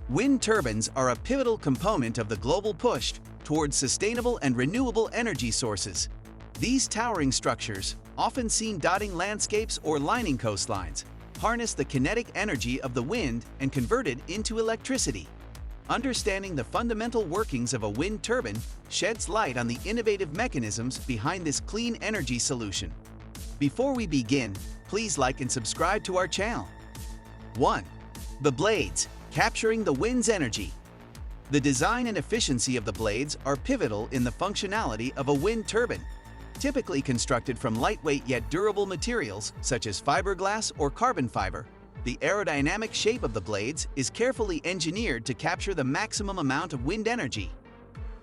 Wind turbines are a pivotal component of the global push towards sustainable and renewable energy sources. These towering structures, often seen dotting landscapes or lining coastlines, harness the kinetic energy of the wind and convert it into electricity. Understanding the fundamental workings of a wind turbine sheds light on the innovative mechanisms behind this clean energy solution. Before we begin, please like and subscribe to our channel. 1. The blades, capturing the wind's energy. The design and efficiency of the blades are pivotal in the functionality of a wind turbine. Typically constructed from lightweight yet durable materials such as fiberglass or carbon fiber, the aerodynamic shape of the blades is carefully engineered to capture the maximum amount of wind energy.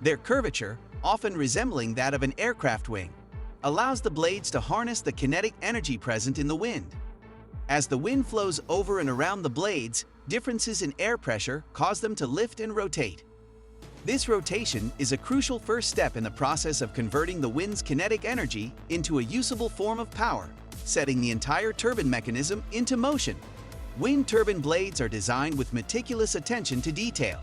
Their curvature, often resembling that of an aircraft wing, allows the blades to harness the kinetic energy present in the wind. As the wind flows over and around the blades, differences in air pressure cause them to lift and rotate. This rotation is a crucial first step in the process of converting the wind's kinetic energy into a usable form of power, setting the entire turbine mechanism into motion. Wind turbine blades are designed with meticulous attention to detail,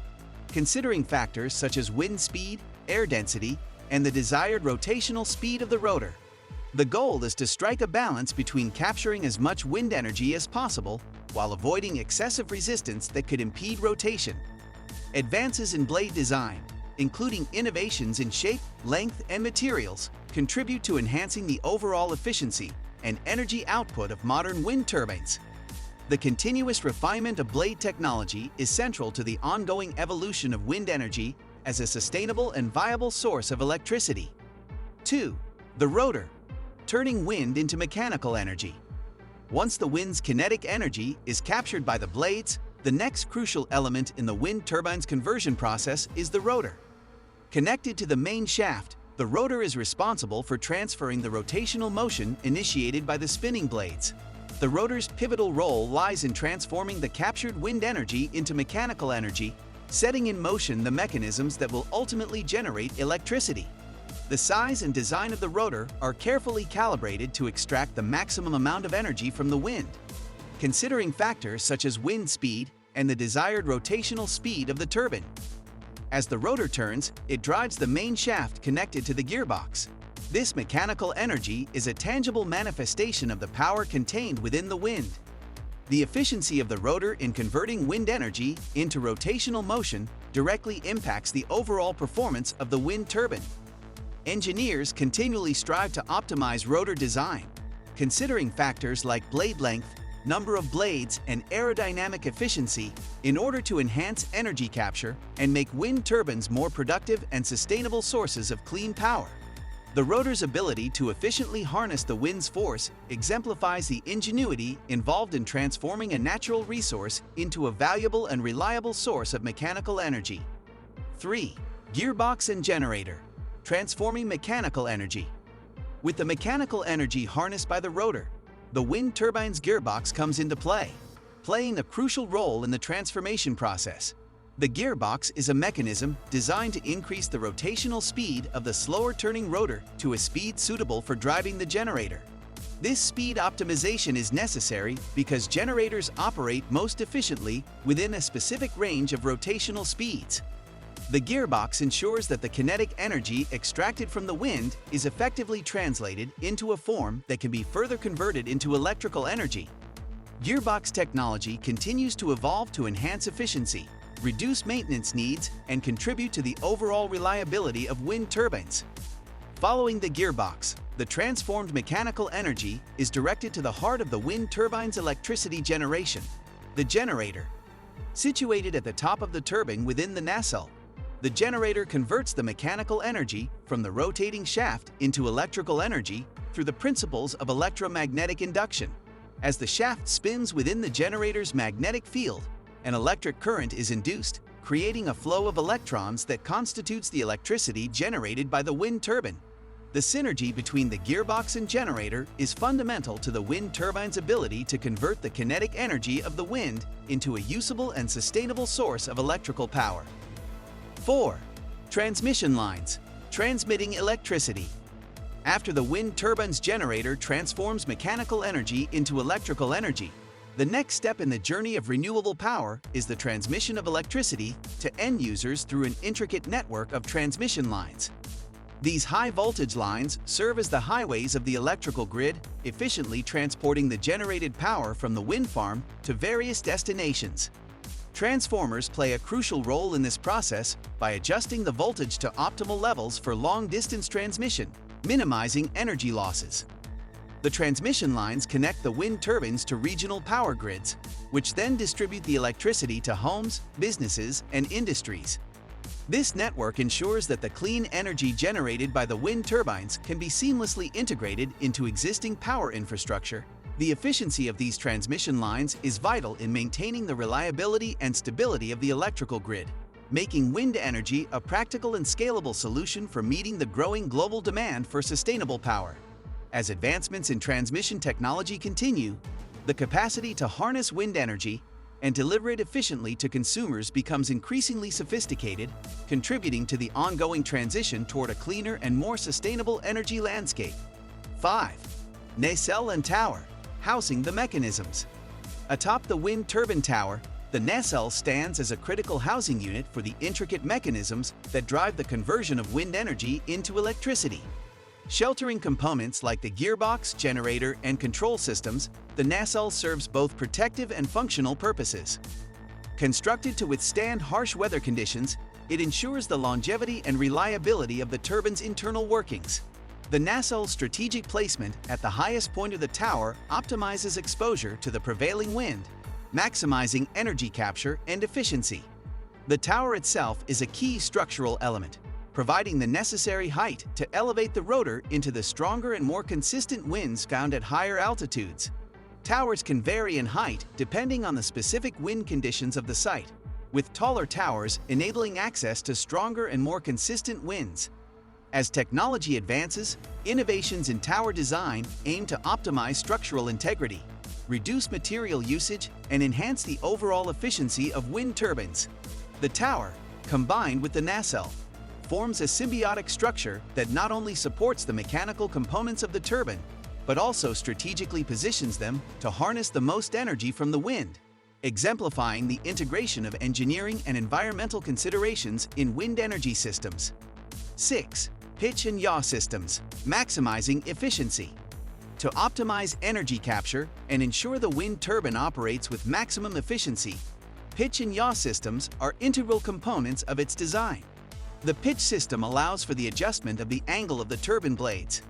considering factors such as wind speed, air density, and the desired rotational speed of the rotor. The goal is to strike a balance between capturing as much wind energy as possible while avoiding excessive resistance that could impede rotation. Advances in blade design, including innovations in shape, length, and materials, contribute to enhancing the overall efficiency and energy output of modern wind turbines. The continuous refinement of blade technology is central to the ongoing evolution of wind energy as a sustainable and viable source of electricity. 2. The rotor, turning wind into mechanical energy. Once the wind's kinetic energy is captured by the blades, the next crucial element in the wind turbine's conversion process is the rotor. Connected to the main shaft, the rotor is responsible for transferring the rotational motion initiated by the spinning blades. The rotor's pivotal role lies in transforming the captured wind energy into mechanical energy, setting in motion the mechanisms that will ultimately generate electricity. The size and design of the rotor are carefully calibrated to extract the maximum amount of energy from the wind, considering factors such as wind speed and the desired rotational speed of the turbine. As the rotor turns, it drives the main shaft connected to the gearbox. This mechanical energy is a tangible manifestation of the power contained within the wind. The efficiency of the rotor in converting wind energy into rotational motion directly impacts the overall performance of the wind turbine. Engineers continually strive to optimize rotor design, considering factors like blade length, number of blades, and aerodynamic efficiency in order to enhance energy capture and make wind turbines more productive and sustainable sources of clean power. The rotor's ability to efficiently harness the wind's force exemplifies the ingenuity involved in transforming a natural resource into a valuable and reliable source of mechanical energy. 3. Gearbox and generator, transforming mechanical energy. With the mechanical energy harnessed by the rotor, the wind turbine's gearbox comes into play, playing a crucial role in the transformation process. The gearbox is a mechanism designed to increase the rotational speed of the slower-turning rotor to a speed suitable for driving the generator. This speed optimization is necessary because generators operate most efficiently within a specific range of rotational speeds. The gearbox ensures that the kinetic energy extracted from the wind is effectively translated into a form that can be further converted into electrical energy. Gearbox technology continues to evolve to enhance efficiency, reduce maintenance needs, and contribute to the overall reliability of wind turbines. Following the gearbox, the transformed mechanical energy is directed to the heart of the wind turbine's electricity generation, the generator. Situated at the top of the turbine within the nacelle, the generator converts the mechanical energy from the rotating shaft into electrical energy through the principles of electromagnetic induction. As the shaft spins within the generator's magnetic field, an electric current is induced, creating a flow of electrons that constitutes the electricity generated by the wind turbine. The synergy between the gearbox and generator is fundamental to the wind turbine's ability to convert the kinetic energy of the wind into a usable and sustainable source of electrical power. 4. Transmission lines, transmitting electricity. After the wind turbine's generator transforms mechanical energy into electrical energy, The next step in the journey of renewable power is the transmission of electricity to end users through an intricate network of transmission lines. These high-voltage lines serve as the highways of the electrical grid, efficiently transporting the generated power from the wind farm to various destinations. Transformers play a crucial role in this process by adjusting the voltage to optimal levels for long-distance transmission, minimizing energy losses. The transmission lines connect the wind turbines to regional power grids, which then distribute the electricity to homes, businesses, and industries. This network ensures that the clean energy generated by the wind turbines can be seamlessly integrated into existing power infrastructure. The efficiency of these transmission lines is vital in maintaining the reliability and stability of the electrical grid, making wind energy a practical and scalable solution for meeting the growing global demand for sustainable power. As advancements in transmission technology continue, the capacity to harness wind energy and deliver it efficiently to consumers becomes increasingly sophisticated, contributing to the ongoing transition toward a cleaner and more sustainable energy landscape. 5. Nacelle and tower, housing the mechanisms. Atop the wind turbine tower, the nacelle stands as a critical housing unit for the intricate mechanisms that drive the conversion of wind energy into electricity. Sheltering components like the gearbox, generator, and control systems, the nacelle serves both protective and functional purposes. Constructed to withstand harsh weather conditions, it ensures the longevity and reliability of the turbine's internal workings. The nacelle's strategic placement at the highest point of the tower optimizes exposure to the prevailing wind, maximizing energy capture and efficiency. The tower itself is a key structural element, providing the necessary height to elevate the rotor into the stronger and more consistent winds found at higher altitudes. Towers can vary in height depending on the specific wind conditions of the site, with taller towers enabling access to stronger and more consistent winds. As technology advances, innovations in tower design aim to optimize structural integrity, reduce material usage, and enhance the overall efficiency of wind turbines. The tower, combined with the nacelle, forms a symbiotic structure that not only supports the mechanical components of the turbine, but also strategically positions them to harness the most energy from the wind, exemplifying the integration of engineering and environmental considerations in wind energy systems. 6. Pitch and yaw systems, maximizing efficiency. To optimize energy capture and ensure the wind turbine operates with maximum efficiency, pitch and yaw systems are integral components of its design. The pitch system allows for the adjustment of the angle of the turbine blades.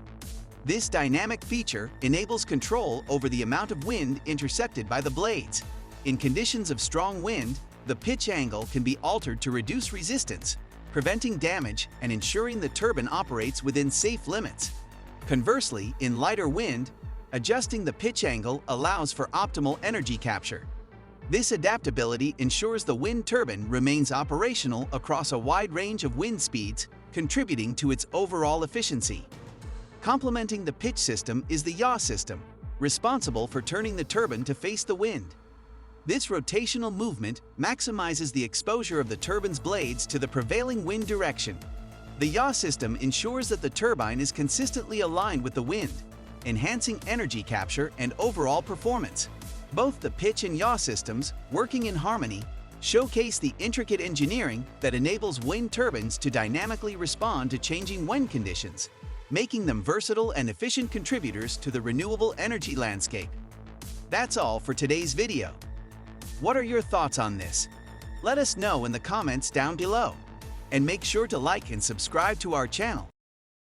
This dynamic feature enables control over the amount of wind intercepted by the blades. In conditions of strong wind, the pitch angle can be altered to reduce resistance, preventing damage and ensuring the turbine operates within safe limits. Conversely, in lighter wind, adjusting the pitch angle allows for optimal energy capture. This adaptability ensures the wind turbine remains operational across a wide range of wind speeds, contributing to its overall efficiency. Complementing the pitch system is the yaw system, responsible for turning the turbine to face the wind. This rotational movement maximizes the exposure of the turbine's blades to the prevailing wind direction. The yaw system ensures that the turbine is consistently aligned with the wind, enhancing energy capture and overall performance. Both the pitch and yaw systems, working in harmony, showcase the intricate engineering that enables wind turbines to dynamically respond to changing wind conditions, making them versatile and efficient contributors to the renewable energy landscape. That's all for today's video. What are your thoughts on this? Let us know in the comments down below. And make sure to like and subscribe to our channel